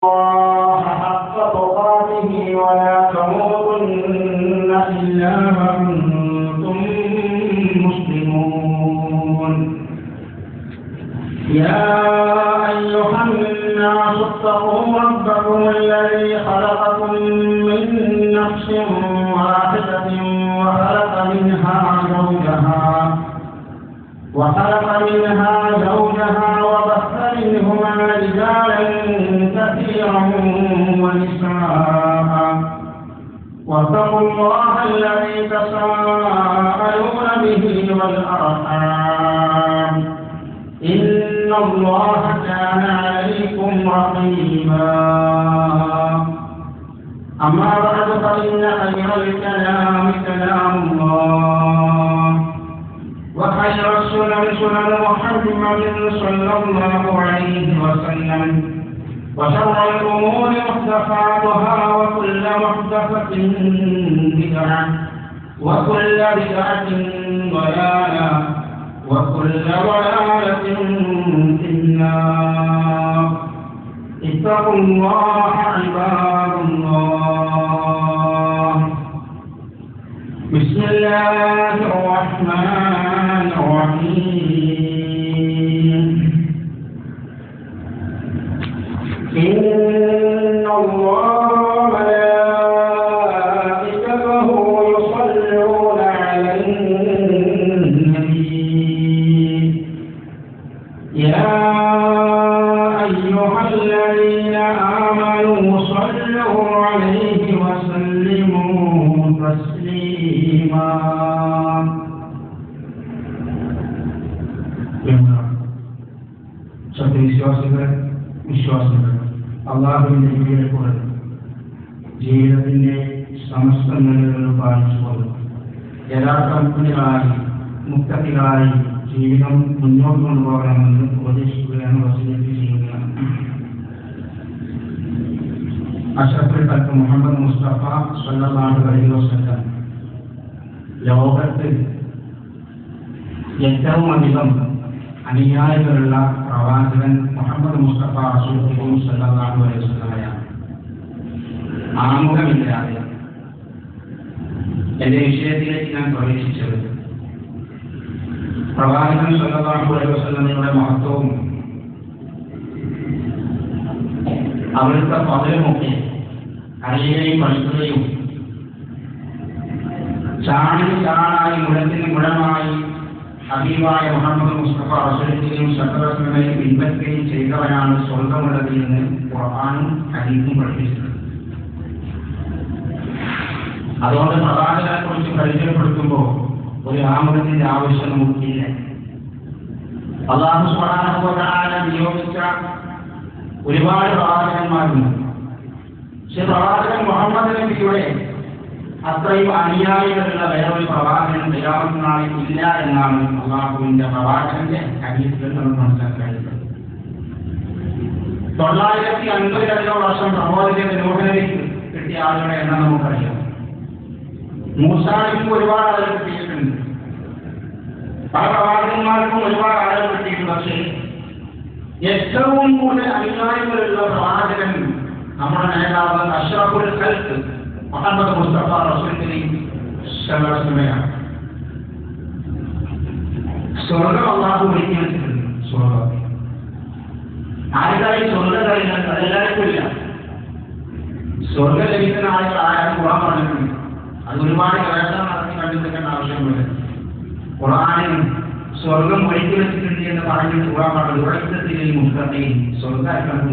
الله حق تقاته ولا تموتن إلا وأنتم مسلمون. يا أيها الناس اتقوا ربكم الذي خلقكم من نفس واحدة وخلق منها زوجها وبث منهما رجالا كثيرا ونساء واتقوا الله الذي تساءلون به والأرحام إن الله كان عليكم رقيبا. أما بعد فإن خير الكلام كلام الله وخير السنن سنن محمد صلى الله عليه وسلم وشر الأمور محدثاتها وكل محدثة بدعة وكل بدعة ضلالة وكل ضلالة في النار. اتقوا الله عباد الله. بسم الله الرحمن الرحيم. إن الله وملائكته يصلون على النبي يا أيها الذين آمنوا صلوا عليه وسلموا تسليما. വിശ്വാസികൾ അല്ലാഹുവിന്റെ വിധിയെപ്പോലെ ജീവിതത്തിന്റെ സമസ്ത നിലകളും പാലിച്ചുകൊണ്ട് യഥാർത്ഥ മുക്തത്തിലായി ജീവിതം മുന്നോട്ട് കൊണ്ടുപോകണമെന്ന് ഉപദേശിക്കുകയാണ്, വസിയത്ത് ചെയ്യുകയാണ്. അഷ്റഫുൽ ഖൽഖ് മുഹമ്മദ് മുസ്തഫ സ്വല്ലല്ലാഹു അലൈഹി വസല്ലം ലോകത്ത് ഏറ്റവും അധികം അനുയായികളുള്ള പ്രവാചകൻ മുഹമ്മദ് മുസ്തഫ റസൂൽ സ്വല്ലല്ലാഹു അലൈഹി വസല്ലമയാണ്. ആമുഖമില്ലാതെ എന്റെ വിഷയത്തിലേക്ക് ഞാൻ പ്രവേശിച്ചത് പ്രവാചകൻ സ്വല്ലല്ലാഹു അലൈഹി വസല്ലമയുടെ മഹത്വവും അവരുടെ പദവുമൊക്കെ അറിയുകയും പഠിക്കുകയും ചാണായി മുഴത്തിന് മുഴമായി ഹബീബായ മുഹമ്മദ് മുസ്തഫ റസൂലുള്ളാഹി സ്വല്ലല്ലാഹു അലൈഹി വസല്ലമയെ പിൻപറ്റുകയും ചെയ്തവനാണ് സ്വർഗ്ഗമുള്ളത് എന്ന് ഖുർആനും ഹദീസും പഠിപ്പിച്ചിട്ടുണ്ട്. അതുകൊണ്ട് പ്രവാചകനെ കുറിച്ച് പരിചയപ്പെടുത്തുമ്പോൾ ഒരു ആമുഖത്തിന്റെ ആവശ്യം നമുക്കില്ല. അല്ലാഹു സുബ്ഹാനഹു വ തആല നിയോഗിച്ച ഒരുപാട് പ്രവാചകന്മാരുണ്ട്. പക്ഷെ പ്രവാചകൻ മുഹമ്മദ് നബിയുടെ അത്രയും അനുയായികളുള്ള വേറൊരു പ്രവാചകൻ ഖിയാമത്ത് നാളിൽ ഇല്ല എന്നാണ് അല്ലാഹുവിന്റെ പ്രവാചകന്റെ ഹദീസുകൾ നമ്മൾ മനസ്സിലാക്കുന്നത്. 950 വർഷം പ്രബോധനത്തിന്റെ നൂഹനബിക്ക് കിട്ടിയ ആളുകളുടെ എണ്ണം നമുക്കറിയാം. മൂസാ നബിക്ക് ഒരുപാട് ആളുകൾ കിട്ടിയിട്ടുണ്ട്, പല പ്രവാചകന്മാർക്കും ഒരുപാട് ആളുകൾ കിട്ടിയിട്ടുണ്ട്. പക്ഷേ ഏറ്റവും കൂടുതൽ അനുയായികളുള്ള പ്രവാചകൻ നമ്മുടെ നേതാവ് അഷ്റഫുൽ ഖൽഖ് മുഹമ്മദ് മുസ്തഫ റസൂലുള്ളാഹി സ്വല്ലല്ലാഹു അലൈഹി വസല്ലമയാണ്. സ്വർഗ്ഗം അല്ലാഹു ഒരുക്കി വെച്ചിട്ടുണ്ട്. സ്വർഗ്ഗം ആരുടെയും സ്വർഗ്ഗം കഴിഞ്ഞാൽ അതെല്ലാവർക്കും ഇല്ല. സ്വർഗ്ഗം ലഭിക്കുന്ന ആളുകൾ ആരും ഖുർആൻ പറഞ്ഞിട്ടുണ്ട്. അത് ഒരുപാട് ഗവേഷണം നടത്തി കണ്ടുപിടിക്കേണ്ട ആവശ്യമില്ല. ഖുർആനിൽ സ്വർഗം ഒരുക്കി വെച്ചിട്ടുണ്ട് എന്ന് പറഞ്ഞ് ഖുർആൻ പറഞ്ഞു ഉറക്കത്തിൽ മുത്തഖീൻ, സ്വർഗ്ഗക്കാർക്ക്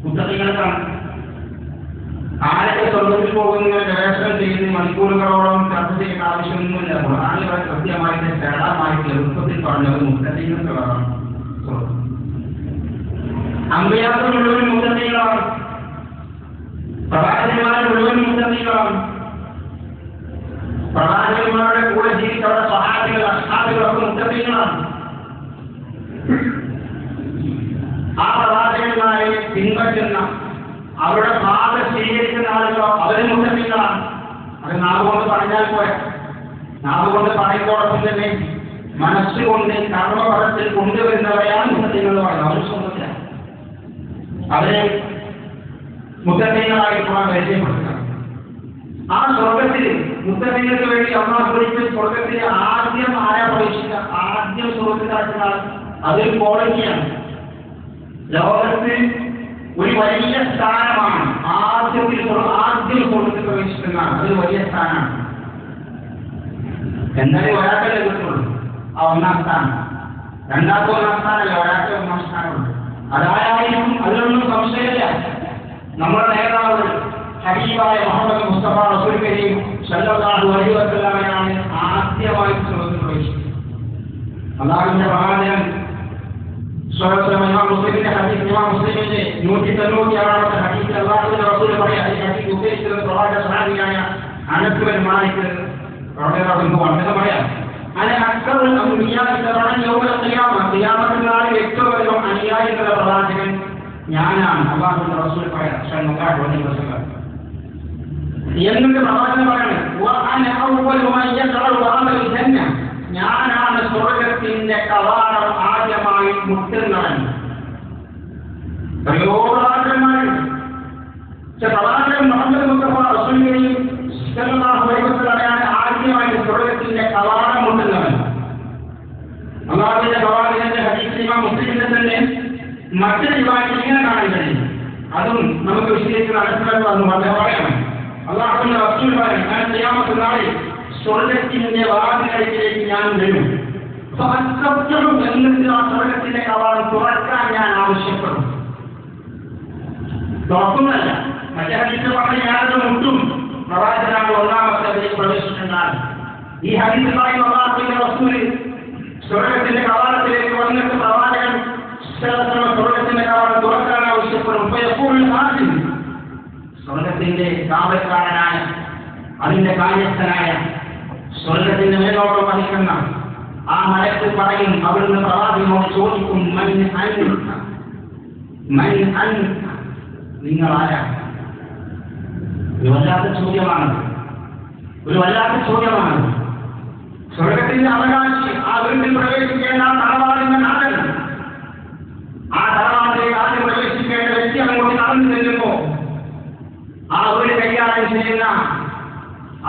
മുത്തഖീങ്ങൾക്കാണ്. ആരൊക്കെ സ്വർഗത്തിൽ പോകുന്ന ഗവേഷണം ചെയ്യുന്ന മണിക്കൂറുകളോളം ചർച്ച ചെയ്യേണ്ട ആവശ്യമൊന്നുമില്ല. ഖുർആനിൽ കൃത്യമായിട്ട് സരളമായിട്ട് എളുപ്പത്തിൽ പറഞ്ഞത് മുത്തഖീങ്ങൾക്കുള്ളതാണ് സ്വർഗം. അമ്പിയാക്കൾ മുഴുവൻ മുത്തഖീങ്ങളാണ്, പ്രവാചകന്മാർ മുഴുവൻ മുത്തഖീങ്ങളാണ്. പ്രവാചകന്മാരുടെ കൂടെ ജീവിച്ചവരുടെ സഹാബികൾ അസ്ഹാബികളൊക്കെ മുത്തഖീങ്ങളാണ്. ആ പ്രവാചകന്മാരെ പിൻപറ്റുന്ന അവരുടെ പാത സ്വീകരിക്കുന്ന ആളുകളോ അവരും മുത്തഖീങ്ങളാണ്. അത് നാവുകൊണ്ട് പറഞ്ഞാൽ പോരെ. നാവുകൊണ്ട് പറയുന്നതോടൊപ്പം തന്നെ മനസ്സുകൊണ്ട് കർമ്മപദത്തിൽ കൊണ്ടുവരുന്നവരെയാണ് മുത്തഖീങ്ങൾ എന്ന് പറയുന്നത്. അവർ സ്വന്തത്തിലാണ്. അവരെ മുത്തഖീങ്ങളായി പരിചയപ്പെടുത്തുക. ആ സ്വർഗത്തിൽ മുത്തഖീങ്ങൾക്ക് വേണ്ടി അല്ലാഹു ഒരിക്കൽ സ്വർഗത്തിൽ ആദ്യം ആരാ പ്രവേശിക്കുക? ആദ്യം സ്വർഗത്തിലാക്കുന്ന അതൊരു ക്വാളിറ്റിയാണ്. ലോകത്ത് ഒരു വലിയ സ്ഥാനമാണ് ആദ്യം സ്വർഗത്തിൽ പ്രവേശിക്കുന്ന അതൊരു വലിയ സ്ഥാനമാണ്. എന്നാലും ഒരാൾക്കല്ലേ കിട്ടുള്ളൂ ആ ഒന്നാം സ്ഥാനം. രണ്ടാമത്തെ ഒന്നാം സ്ഥാനമല്ല, ഒരാൾക്ക് ഒന്നാം സ്ഥാനമുണ്ട്. അതായാലും അതിലൊന്നും സംശയമില്ല. നമ്മുടെ നേതാവ് ഹബീബായ മുഹമ്മദ് മുസ്തഫ റസൂൽ കരീം സല്ലല്ലാഹു അലൈഹി വസല്ലമയാണ് ആദ്യമായി സ്വർഗ്ഗത്തിൽ പ്രവേശിച്ചത്. അല്ലാഹുവിന്റെ പ്രവാചകൻ മുസ്ലിമിന്റെ ഹദീസ്, ഇമാം മുസ്ലിമിന്റെ 196ാമത്തെ ഹദീസിൽ അല്ലാഹുവിന്റെ റസൂൽ പറയാ, ഈ ഹദീസ് ഉദ്ധരിച്ചത് പ്രവാചക സ്വഹാബിയായ അനസ് ബിൻ മാലിക് റളിയല്ലാഹു അൻഹു എന്ന് പറയാം. അക്ബറുൽ അംബിയാഇ തബഅൻ യൗമൽ ഖിയാമ, ഖിയാമത്തിൽ നാളിൽ ഏറ്റവും വലിയ അനുയായികളുടെ പ്രവാചകൻ ഞാനാണ്. അല്ലാഹുവിന്റെ റസൂൽ പറയാ സല്ലല്ലാഹു അലൈഹി വസല്ലം. എന്നിട്ട് പ്രവാചകൻ പറയുന്നത് വഅന അവ്വലു മൻ യദ്ഖുലു ബഅദൽ ജന്ന, ഞാനാണ് സ്വർഗ്ഗത്തിന്റെ കവാടം ആദ്യമായി മുട്ടുന്നവൻ. പ്രവാചകന്മാരുണ്ട്. പ്രവാചകൻ മുഹമ്മദ് മുസ്തഫ റസൂൽ കരീം സല്ലല്ലാഹു അലൈഹി വസല്ലമയാണ് ആദ്യമായി സ്വർഗ്ഗത്തിന്റെ കവാടം മുട്ടുന്നവൻ. അല്ലാഹുവിന്റെ പ്രവാചകന്റെ ഹദീസ് ഇമാം മുസ്ലിമിന്റെ തന്നെ മറ്റൊരു വിഭാഗത്തിൽ ഇങ്ങനെ കാണാൻ കഴിയും. അതും നമുക്ക് വിശദീകരിക്കുന്ന അടുത്തുള്ള പറയാം. അല്ലാഹുവിന്റെ റസൂൽ പറയും, ഞാൻ ഖിയാമത്ത് നാളിൽ സ്വർഗ്ഗത്തിന്റെ വാതിൽക്കലേക്ക് ഞാൻ വരും. എന്നിട്ട് ആ സ്വർഗ്ഗത്തിന്റെ കവാടം തുറക്കാൻ ഞാൻ ആവശ്യപ്പെടും. തുറക്കുന്നല്ല, മറ്റേ ഹദീസിൽ പറഞ്ഞ ഞാനത് മുട്ടും. പ്രവാചകനാണ് ഒന്നാമത്തെ അതിലേക്ക് പ്രവേശിക്കുന്നത്. ഈ ഹദീസിൽ പറയുന്ന അല്ലാഹുവിന്റെ റസൂൽ സ്വർഗ്ഗത്തിന്റെ കവാടത്തിലേക്ക് വന്നിട്ട് പ്രവാചകൻ സ്വർഗ്ഗത്തിന്റെ കവാടം തുറക്കാൻ ആവശ്യപ്പെടും. സ്വർഗ്ഗത്തിന്റെ കാവൽക്കാരനായ, അതിന്റെ കാര്യസ്ഥനായ, സ്വർഗ്ഗത്തിന്റെ മേലോട്ട് വഹിക്കുന്ന ആ മലക്ക് പറയും, അവിടുന്ന് പ്രവാചകനോട് ചോദിക്കും, നിങ്ങൾ ആരാണ്? ഒരു വല്ലാത്ത ചോദ്യമാണ്. സ്വർഗ്ഗത്തിന്റെ അവകാശി, ആ വീട്ടിൽ പ്രവേശിക്കേണ്ട തറവാടിന്റെ നാഥൻ, ആ തറവാടിലേക്ക് ആദ്യം പ്രവേശിക്കേണ്ട വ്യക്തി അങ്ങോട്ട് നടന്നു ചെല്ലുമ്പോ ആ വീട് കൈകാര്യം ചെയ്യുന്ന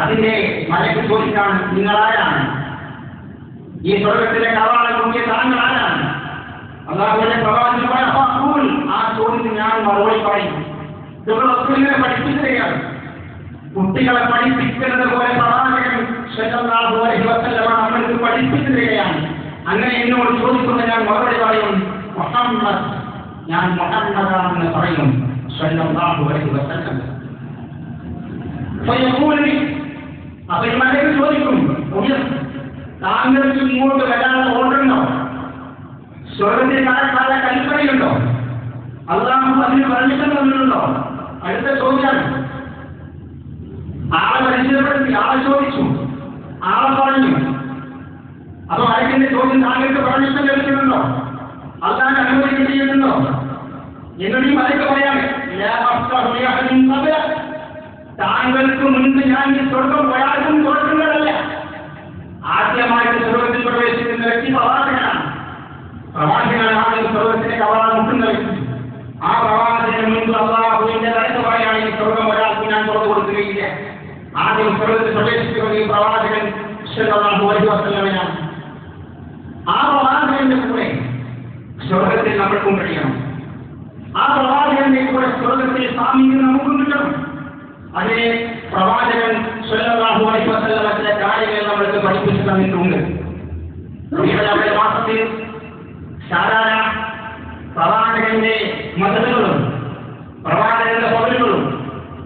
അതിന്റെ മലക്ക് ചോദിക്കാണ്, നിങ്ങളാരാണ്? ഈ സ്വർഗ്ഗത്തിലെ കവാടം നോക്കിയ താങ്കൾ ആരാണ്? അല്ലാഹുവിന്റെ പ്രവാചകൻ ആ ചോദ്യത്തിന് ഞാൻ മറുപടി പറയും. ഇവരെ പഠിപ്പിക്കുകയാണ്. കുട്ടികളെ പഠിപ്പിക്കുന്നത് പോലെ പ്രവാചകൻ സല്ലല്ലാഹു അലൈഹി വസല്ലം നമ്മൾക്ക് പഠിപ്പിക്കുകയാണ്. അങ്ങനെ എന്നോട് ചോദിക്കുന്ന ഞാൻ മറുപടി പറയും, മുഹമ്മദ്, ഞാൻ മുഹമ്മദാണെന്ന് പറയും സല്ലല്ലാഹു അലൈഹി വസല്ലം. അപ്പൊ ഈ മലക്ക് ചോദിക്കും, താങ്കൾക്ക് ഇങ്ങോട്ട് വരാനുള്ള ഓർഡറുണ്ടോ? സ്വർഗ്ഗത്തിൽ കടക്കാനുള്ള കൽപ്പനയുണ്ടോ? അല്ലാഹു അതിന് പെർമിഷൻ തന്നിട്ടുണ്ടോ? അടുത്ത ചോദ്യമാണ്. ആളെ പരിചയപ്പെടുത്തി, ആളെ ചോദിച്ചു, ആളെ പറഞ്ഞു. അപ്പൊ മലക്കിന്റെ ചോദ്യം, താങ്കൾക്ക് പെർമിഷൻ ലഭിക്കുന്നുണ്ടോ? അല്ലാതെ അനുമതി കിട്ടിയിട്ടുണ്ടോ? എന്നിട്ട് ഈ മലക്ക് പറയാണ്, താങ്കൾക്ക് മുൻപ് ഞാൻ ഈ സ്വർഗം ഒരാൾക്കും കൊടുക്കുന്നതല്ല. ആദ്യമായിട്ട് സ്വർഗത്തിൽ പ്രവേശിക്കുന്ന വ്യക്തി പ്രവാചകനാണ്. പ്രവാചകനാണ് സ്വർഗത്തിന്റെ കവാടം മുട്ടുന്ന വ്യക്തി. ആ പ്രവാചകന് മുൻപ് അല്ലാഹുവിന്റെ ദാനത്ത് പറയാണ്, ഈ സ്വർഗം ഒരാൾക്ക് ഞാൻ തുറന്നു കൊടുക്കുകയില്ല. ആദ്യം സ്വർഗത്തിൽ പ്രവേശിക്കുന്നത് ഈ പ്രവാചകൻ സല്ലല്ലാഹു അലൈഹി വസല്ലമയാണ്. ആ പ്രവാചകന്റെ കൂടെ സ്വർഗത്തിൽ നമ്മൾക്കും കഴിയണം. ആ പ്രവാചകന്റെ കൂടെ സ്വർഗത്തിൽ സാമീപ്യം നമുക്കും കിട്ടണം. അതിനെ പ്രവാചകൻ സല്ലല്ലാഹു അലൈഹി വസല്ലം ചില കാര്യങ്ങൾ നമ്മൾക്ക് പഠിപ്പിച്ചു തന്നിട്ടുണ്ട്. റബീഉൽ മാസത്തിൽ സാധാരണ പ്രവാചകന്റെ മതങ്ങളും പ്രവാചകന്റെ പദവികളും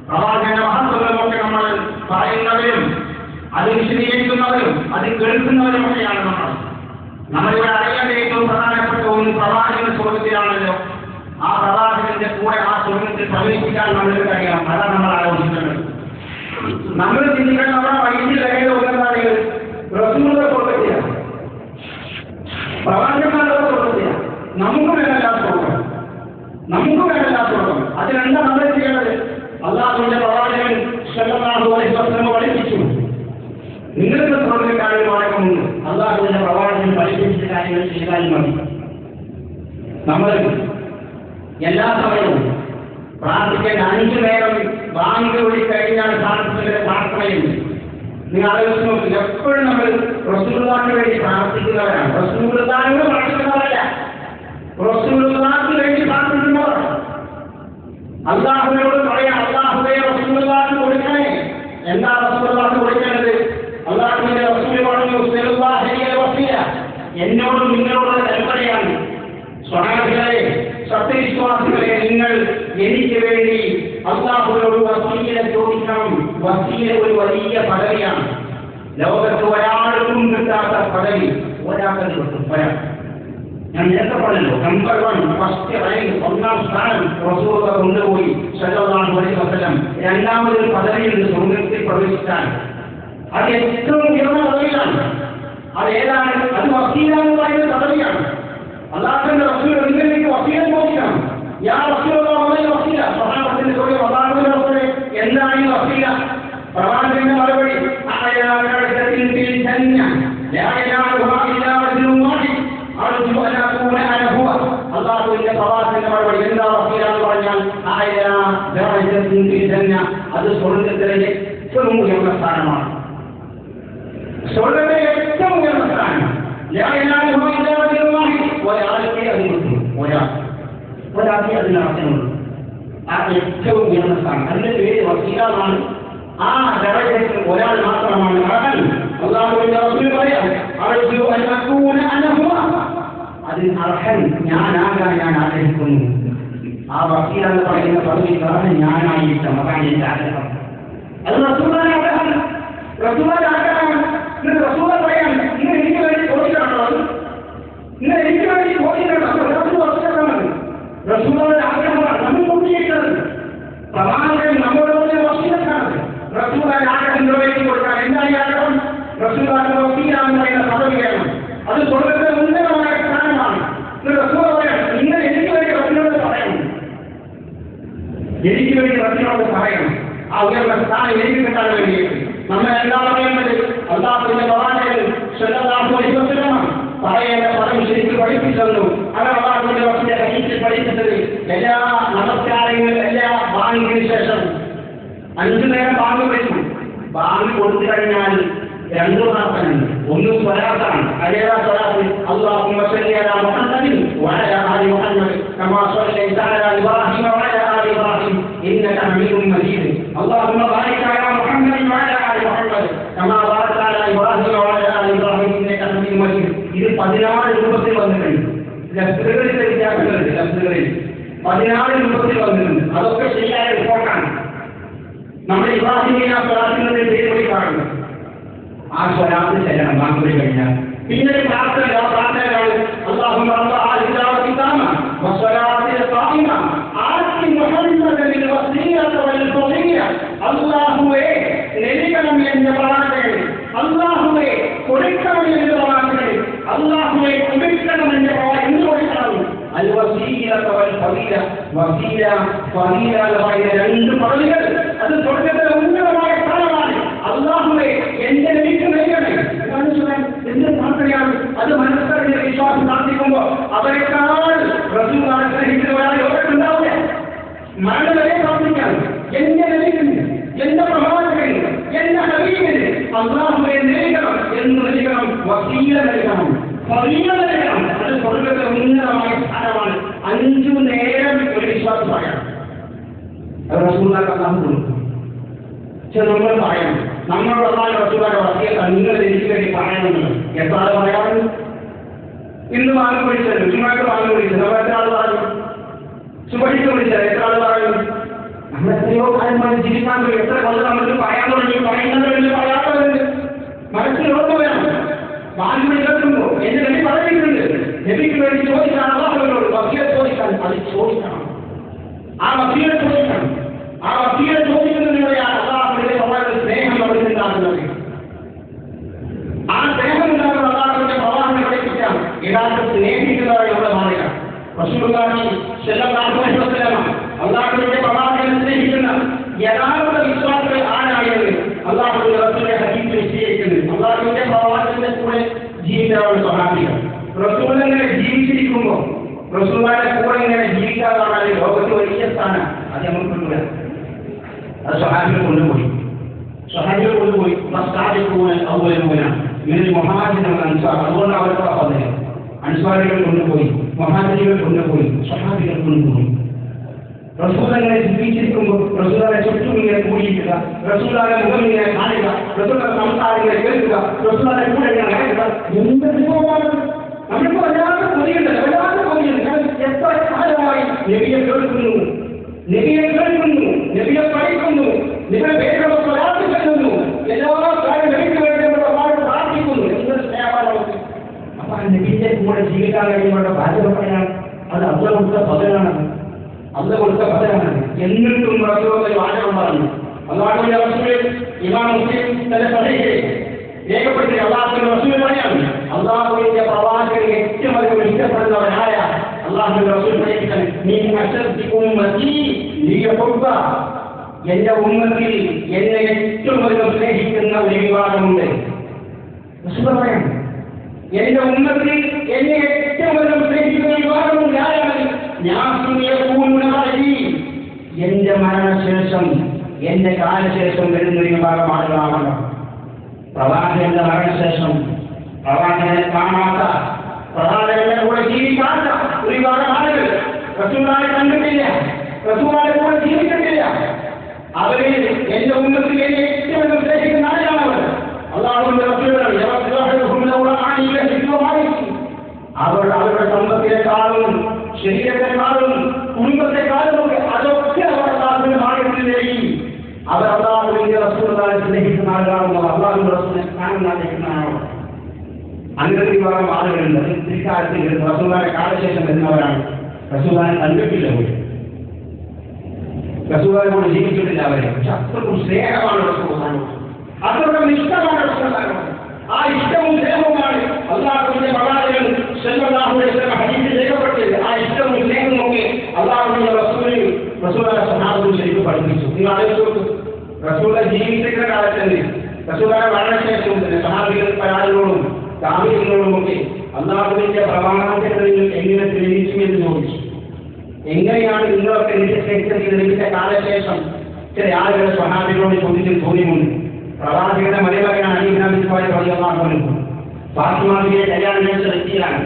പ്രവാചകന്റെ മഹത്വങ്ങളും ഒക്കെ നമ്മൾ പറയുന്നവരും അത് വിശദീകരിക്കുന്നവരും അത് കേൾക്കുന്നവരുമൊക്കെയാണ് നമ്മളിവിടെ അറിയേണ്ട ഏറ്റവും പ്രധാനപ്പെട്ട ഒന്ന് പ്രവാചകൻ സ്വർഗത്തിലാണല്ലോ. ആ പ്രവാചകന്റെ കൂടെ ആ സ്വർഗത്തിൽ പ്രവേശിക്കാൻ നമ്മൾക്ക് കഴിയണം. അതാണ് നമ്മൾ ആലോചിക്കുന്നത്. നമ്മൾ ചിന്തിക്കാൻ നമ്മുടെ വൈദ്യുതി കഴിയുന്ന ഒന്നെന്താണ് റസൂലുള്ളാഹിയുടെ സ്വർഗത്തിലാണ്, പ്രവാചകന്മാരുടെ സ്വർഗത്തിലാണ്. നമുക്ക് വേണ്ടല്ലാത്ത സ്വർഗം. അതിനെന്താ നമ്മൾ ചെയ്യേണ്ടത്? അല്ലാഹുവിന്റെ പ്രവാചകൻ സല്ലല്ലാഹു അലൈഹി വസല്ലം പഠിപ്പിച്ചു, നിങ്ങൾക്ക് സ്വർഗ്ഗക്കാരിൽ മാർഗമുണ്ട്. അല്ലാഹുവിന്റെ പ്രവാചകൻ പഠിപ്പിച്ച കാര്യങ്ങൾ ചെയ്താൽ മതി. നമ്മൾ എല്ലാ സമയവും പ്രാർത്ഥിക്കേണ്ട 5 നേരം ബാങ്ക് വിളി കഴിഞ്ഞാൽ പ്രാർത്ഥനയുണ്ട്. നിങ്ങൾ ആലോചിച്ച് നോക്കി, എപ്പോഴും നമ്മൾ റസൂലുള്ളാഹിക്ക് വേണ്ടി പ്രാർത്ഥിക്കുന്നവരാണ്. റസൂലുള്ളാഹിയോട് പ്രാർത്ഥിക്കുന്നവരല്ല, റസൂലുള്ളാഹിക്ക് വേണ്ടി പ്രാർത്ഥിക്കുന്നവർ. അല്ലാഹുവിനോട് പറയാം, അല്ലാഹുവേ റസൂലുള്ളാഹിക്ക് കൊടുക്കണേ. എന്താ റസൂലുള്ളാഹിക്ക് കൊടുക്കേണ്ടത്? അല്ലാഹുവിന്റെ റസൂൽ പറഞ്ഞു, സല്ലല്ലാഹു അലൈഹി വസല്ലം എന്നോടും നിങ്ങളോട് കൽപ്പനയാണ്, സ്വഹാബികളെ, സത്യവിശ്വാസികളെ, നിങ്ങൾ എനിക്ക് വേണ്ടി അല്ലാഹുവിനോട് വസീല ചോദിക്കണം. വസീല ഒരു വലിയ പദവിയാണ്. ലോകത്ത് ഒരാൾക്കും കിട്ടാത്ത പദവി ഒരാൾക്ക് കിട്ടും. ഞാൻ നേരത്തെ പറഞ്ഞല്ലോ, നമ്പർ 1 ഫസ്റ്റ് റാങ്ക്, 1ാം സ്ഥാനം റസൂലുള്ളാഹി കൊണ്ടുപോയി സല്ലല്ലാഹു അലൈഹി വസല്ലം. രണ്ടാമതൊരു പദവിയുണ്ട് സ്വർഗ്ഗത്തിൽ പ്രവേശിച്ചാൽ. അത് ഏറ്റവും ഉയർന്ന പദവിയാണ്. അത് ഏതാണ്? അത് വസീല എന്ന് പറയുന്ന പദവിയാണ്. അല്ലാഹുവിന്റെ റസൂൽ നിങ്ങൾക്ക് വസീല ചോദിക്കണം. യാ റസൂലുള്ളാഹി വസീല. സ്വഹാബത്തിന്റെ ചോദ്യം, അല്ലാഹുവിന്റെ റസൂലേ എന്താണ് ഈ വസീല? പ്രവാചകന്റെ മറുപടി, അല്ലാഹുവിന്റെ പ്രവാചകന്റെ മറുപടി എന്താ വസീല എന്ന് പറഞ്ഞാൽ, അത് സ്വർഗ്ഗത്തിലെ ഏറ്റവും ഉയർന്ന സ്ഥാനമാണ്. സ്വർഗ്ഗത്തിലെ ഏറ്റവും ഉയർന്ന സ്ഥാനം. ഒരാൾക്കേ അത് കിട്ടും, ഒരാൾക്കേ അതിന് അർത്ഥമുള്ളൂ. ആ ഏറ്റവും ഉയർന്ന സ്ഥാനം, അതിന്റെ പേര് വസീല എന്നാണ്. ആ ദറജയിൽ ഒരാൾ മാത്രമാണ് അർഹൻ. അല്ലാഹുവിന്റെ റസൂൽ പറയാം, അതിന് അർഹൻ ഞാനാകാൻ ഞാൻ ആഗ്രഹിക്കുന്നു. ആ വസീല എന്ന് പറയുന്ന പദവിക്ക് അർഹൻ ഞാനായിരിക്കണം. അതാണ് എന്റെ ആഗ്രഹം. അത് റസൂലുള്ളാഹിന്റെ ആഗ്രഹമാണ്, റസൂലുള്ളാഹിന്റെ ആഗ്രഹമാണ്. റസൂലുള്ളാഹി പറയാം, നിങ്ങൾ എനിക്ക് വേണ്ടി ചോദിക്കണം, നിങ്ങൾ എനിക്ക് വേണ്ടി ചോദിക്കണം. റസൂലുള്ളാഹിയുടെ ആഗ്രഹമാണ് നമ്മൾ പൂർത്തീകരിക്കുന്നത്. പ്രവാചകൻ നമ്മളോട് വസീലത്താണ്. റസൂലുള്ളാഹിയുടെ ആഗ്രഹം നിറവേറ്റി കൊടുക്കാൻ. എന്താണ് ഈ ആഗ്രഹം? റസൂലുള്ളാഹിയുടെ വസീല എന്ന് പറയുന്ന പദവി വേണം. അത് സ്വർഗ്ഗത്തിലെ ഉന്നതമായ സ്ഥാനമാണ്. റസൂൽ പറയാം, നിങ്ങൾ എനിക്ക് വേണ്ടി റസൂലിനോട് പറയണം, എനിക്ക് വേണ്ടി റസൂലിനോട് പറയണം. ആ ഉയർന്ന സ്ഥാനം എനിക്ക് കിട്ടാൻ വേണ്ടിയിട്ട് നമ്മൾ എന്താ പറയുന്നത്? അല്ലാഹുവിന്റെ പ്രവാചകൻ സല്ലല്ലാഹു അലൈഹി വസല്ലം പറയേണ്ട പദം ശരിക്കും പഠിപ്പിച്ചു. അത് അല്ലാഹുവിന്റെ റസൂലിന്റെ ഹദീസിൽ പഠിപ്പിച്ചത്, എല്ലാ നമസ്കാരങ്ങളും എല്ലാ ബാങ്കിന് ശേഷം 5 നേരം ബാങ്ക് വിളിക്കും. ബാങ്ക് കൊടുത്തു കഴിഞ്ഞാൽ 2 പ്രാർത്ഥനയുണ്ട്. ഒന്ന് സ്വലാത്താണ്. അതേതാ സ്വലാത്ത്? അല്ലാഹുമ്മ സ്വല്ലി അലാ മുഹമ്മദിൻ വഅലാ ആലി മുഹമ്മദ് കമാ സ്വല്ലൈത അലാ ഇബ്രാഹിം വഅലാ ആലി ഇബ്രാഹിം ഇന്നക ഹമീദും മജീദ്. അല്ലാഹുമ്മ ബാരിക് അലാ മുഹമ്മദിൻ വഅലാ ആലി മുഹമ്മദ് കമാ ബാരക്ത അലാ ഇബ്രാഹിം വഅലാ ആലി ഇബ്രാഹിം ഇന്നക ഹമീദും മജീദ്. ഇത് 14 രൂപത്തിൽ വന്നിട്ടുണ്ട്. ലഫ്സുകളിൽ വ്യത്യാസങ്ങളുണ്ട്. ലഫ്സുകളിൽ 14 രൂപത്തിൽ വന്നിട്ടുണ്ട്. അതൊക്കെ ശരിയായ റിപ്പോർട്ടാണ്. നമ്മൾ ഇബ്രാഹിമിനെ സ്വലാത്തിന്റെ പേര് വിളിക്കാറുണ്ട്. ആ സ്വലാത്ത് ചെല്ലണം ബാങ്ക് വിളി കഴിഞ്ഞാൽ. പിന്നെ പ്രാർത്ഥനയാണ്, അല്ലാഹുമ്മ റബ്ബ ഹാദിഹി ദഅവത്തി താമ വസ്സലാത്തിൽ ഖായിമ ആതി മുഹമ്മദിൽ വസീലത വൽ ഫളീല. അല്ലാഹുവേ നൽകണം എന്റെ പ്രവാചകനെ, അല്ലാഹുവേ കൊടുക്കണം എന്റെ പ്രവാചകനെ, അല്ലാഹുവേ കൊടുക്കണം എന്റെ പ്രവാചകനെ എന്ന് കൊടുക്കണം. അൽ വസീലത വൽ ഫളീല. വസീല ഫളീല എന്ന 2 പദവികൾ. അത് സ്വർഗ്ഗത്തിലെ ഉന്നതമായ സ്ഥാനമാണ്. അല്ലാഹുവേ എന്റെ നബിക്ക് നൽകണേ. എന്ത് പ്രാർത്ഥനയാണ് അത്? മനസ്സറിഞ്ഞ വിശ്വാസം പ്രാർത്ഥിക്കുമ്പോൾ അവരെക്കാൾ റസൂലുള്ളാഹിയെ സ്നേഹിക്കുന്ന ഒരാൾ ലോകത്തുണ്ടാവില്ല. മരണം വരെ പ്രാർത്ഥിക്കാൻ എന്റെ നബിക്ക്, എന്റെ പ്രവാചകന്, എന്റെ ഹബീബിന് അല്ലാഹുവേ നൽകണം എന്ന് നൽകണം. വസീല നൽകണം, ഫളീല നൽകണം. അത് സ്വർഗ്ഗത്തിലെ ഉന്നതമായ സ്ഥാനമാണ്. 5 നേരം ഒരു വിശ്വാസം പറയാം. അത് റസൂലുള്ളാഹിക്ക് അല്ലാഹു കൊടുക്കും. നമ്മൾ പറയണം, നമ്മൾ പറഞ്ഞാൽ റസൂലുള്ളാഹിയുടെ വസീയത്ത് നിങ്ങൾ എനിക്ക് വേണ്ടി പറയണമെന്ന് എത്ര ആൾ പറയാറുണ്ട്? ഇന്ന് വാങ്ങി വിളിച്ചത്, ചുമ്മായിട്ട് വാങ്ങി വിളിച്ചത് നമ്മൾ എത്ര ആൾ പറഞ്ഞു? സുബഹിക്ക് വിളിച്ചത് എത്ര ആൾ പറഞ്ഞു? നമ്മൾ എത്രയോ കാലം പറഞ്ഞ് ജീവിക്കാൻ പോയി. എത്ര കൊല്ലം നമുക്ക് പറയാൻ തുടങ്ങി, പറയുന്നവരുണ്ട്, പറയാത്തവരുണ്ട്. മനസ്സിൽ ഉറപ്പ് വേണം. വാങ്ങി വിളിക്കുമ്പോൾ എന്റെ നബി പറഞ്ഞിട്ടുണ്ട്, നബിക്ക് വേണ്ടി ചോദിക്കാൻ അല്ലാഹുവിനോട് വസീയത്ത് ചോദിക്കാൻ. അത് ചോദിക്കണം, ആ വസീയത്ത് ചോദിക്കണം. ആ വസീയത്ത് ചോദിക്കുന്നതിലൂടെയാണ് അല്ലാഹുവിന്റെ പ്രവാചകന്റെ സ്നേഹം നമുക്ക് ഉണ്ടാകുന്നത്. ആ സ്നേഹം ഉണ്ടാകുന്ന അല്ലാഹുവിന്റെ പ്രവാചകനെ പഠിപ്പിക്കാം. യഥാർത്ഥ സ്നേഹിക്കുന്നവരെ നമ്മുടെ മാതൃക റസൂലുള്ളാഹി സ്വല്ലല്ലാഹു അലൈഹി വസല്ലം അല്ലാഹുവിന്റെ പ്രവാചകനെ സ്നേഹിക്കുന്ന യഥാർത്ഥ വിശ്വാസികൾ ആരാണെന്ന് അല്ലാഹുവിന്റെ റസൂലിന്റെ ഹദീസിൽ വിശദീകരിക്കുന്നു. അല്ലാഹുവിന്റെ പ്രവാചകന്റെ കൂടെ ജീവിച്ചവരാണ് സ്വഹാബികൾ. റസൂലിനെ ജീവിച്ചിരിക്കുമ്പോൾ റസൂലുള്ളാഹിയുടെ കൂടെ ഇങ്ങനെ ജീവിക്കാതാണ് ലോകത്ത് വലിയ സ്ഥാനം. അത് നമുക്ക് കിട്ടൂല. അത് സ്വഹാബികൾ കൊണ്ടുപോയി അതുകൊണ്ട് അവർക്ക് പറഞ്ഞത് അൻസ്വാരികൾ കൊണ്ടുപോയി, മഹാജനികൾ കൊണ്ടുപോയി, സ്വഹാബികൾ കൊണ്ടുപോയി. റസൂലുള്ളാഹിനെ ജീവിച്ചിരിക്കുമ്പോൾ റസൂലുള്ളാഹിനെ ചുറ്റും ഇങ്ങനെ കൂടിയിരിക്കുക, റസൂലുള്ളാഹിന്റെ മുഖം ഇങ്ങനെ കാണുക, റസൂലുള്ളാഹിന്റെ സംസാരങ്ങളെ കേൾക്കുക, റസൂലുള്ളാഹിന്റെ കൂടെ ഇങ്ങനെ നടക്കുക. എന്ത് വിഭവമാണ് നമ്മളിപ്പോൾ വല്ലാതെ കൊതിയുണ്ട്. എത്ര കാലമായി നബിയെ കേൾക്കുന്നു, നബിയെ പഠിക്കുന്നു, നിങ്ങളുടെ പേരുള്ള സ്വലാത്ത് ചെല്ലുന്നു, എല്ലാ കാര്യം നബിക്ക് വേണ്ടി പ്രാർത്ഥിക്കുന്നു. എന്തൊരു സ്നേഹമാണ് നമുക്ക്. അപ്പൊ ആ നബിയുടെ കൂടെ ജീവിക്കാൻ കഴിയുമ്പോൾ ബാധ്യത പറയാൻ അത് അള്ളാഹ് കൊടുത്ത പദവിയാണ്. എന്നിട്ടും റസൂലുള്ളാഹി വാചകം പറഞ്ഞു. അല്ലാഹുവിന്റെ റസൂൽ ഇമാം മുസ്ലിം തന്റെ സഹീഹിൽ രേഖപ്പെടുത്തി അല്ലാഹുവിന്റെ റസൂൽ പറയാണ്, അല്ലാഹുവിന്റെ പ്രവാചകൻ ഏറ്റവും അധികം ഇഷ്ടപ്പെടുന്നവനായ അല്ലാഹുവിന്റെ റസൂൽ പറയുന്നത്, നീ അശദ്ദി ഉമ്മത്തി ലിയഹുബ്ബ, എന്റെ ഉമ്മത്തിൽ എന്നെ ഏറ്റവും അധികം സ്നേഹിക്കുന്ന ഒരു വിഭാഗമുണ്ട്. റസൂൽ പറയാണ്, എന്റെ ഉമ്മത്തിൽ എന്നെ ഏറ്റവും അധികം സ്നേഹിക്കുന്ന വിഭാഗമുണ്ട്. ആരാണ്? എന്റെ മരണശേഷം, എന്റെ കാലശേഷം വരുന്ന ഒരു വിഭാഗം ആളുകളാണല്ലോ. പ്രവാചകന്റെ മരണശേഷം പ്രവാചകനെ കാണാത്ത, പ്രവാചകന്റെ കൂടെ ജീവിക്കാത്ത ഒരു വിഭാഗം ആളുകൾ റസൂലുള്ളാഹിയെ കണ്ടിട്ടില്ല, റസൂലുള്ളാഹിയുടെ കൂടെ ജീവിച്ചിട്ടില്ല. അവര് എന്റെ ഉമ്മത്തിൽ എന്നെ ഏറ്റവും നിർദ്ദേശിക്കുന്ന ആളുകളാണ്. അല്ലാഹുവിന്റെ റസൂലുള്ളാഹി അവരുടെ സമ്പത്തിനെക്കാളും ശരീരത്തെക്കാളും കുടുംബത്തെക്കാളും ഒക്കെ അതൊക്കെ അവർ അല്ലാഹുവിന്റെ മാർഗ്ഗത്തിലേക്ക് അവർ അല്ലാഹുവിന്റെ റസൂലുള്ളാഹിയെ സ്നേഹിക്കുന്ന ആളുകളാണെന്നോ അല്ലാഹുവിന്റെ റസൂലിനെ കാണാൻ ആഗ്രഹിക്കുന്ന ആളാണോ. അങ്ങനെ വിഭാഗം ആളുകളുണ്ട്. ഇക്കാലത്തിൽ റസൂലുള്ളാഹിയുടെ കാലശേഷം വരുന്നവരാണ്. റസൂലുള്ളാഹിയെ കണ്ടിട്ടില്ല, പോയി റസൂലുള്ളാഹിയോട് ജീവിച്ചിട്ടില്ല അവരെ. പക്ഷെ അത്രക്കും സ്നേഹമാണ് റസൂലുള്ളാഹി, അത്രക്കും ഇഷ്ടമാണ് റസൂലുള്ളാഹി. ആ ഇഷ്ടവും സ്നേഹവുമാണ് അല്ലാഹുവിന്റെ പ്രവാചകൻ സല്ലല്ലാഹു അലൈഹി വസല്ലം ഹദീസിൽ രേഖപ്പെടുത്തിയത്. ആ ഇഷ്ടവും സ്നേഹവും ഒക്കെ അല്ലാഹുവിന്റെ റസൂലുള്ളാഹി സ്വഹാബത്ത് ശരിക്കും പഠിപ്പിച്ചു. നിങ്ങൾ ആലോചിച്ചു, റസൂലുള്ളാഹി ജീവിച്ചിരിക്കുന്ന കാലത്ത് റസൂലുള്ളാഹിയുടെ മരണശേഷവും സ്വഹാബികൾ പരാതികളോടും താബീഈങ്ങളോടും ഒക്കെ അല്ലാഹുവിന്റെ പ്രവാചകനിൽ എങ്ങനെ പ്രേരിച്ചു എന്ന് ചോദിച്ചു. എങ്ങനെയാണ് നിങ്ങളൊക്കെ ലഭിച്ച കാലശേഷം ചില ആളുകളെ സ്വഹാബികളോട് ചോദിച്ചത് തോന്നിയുമുണ്ട്. പ്രവാചകന്റെ മലയാളിയാണ് അലി ഇബ്നു അബീ ത്വാലിബ് റളിയല്ലാഹു അൻഹു. ഫാത്തിമയെ കല്യാണം കഴിച്ച വ്യക്തിയാണ്,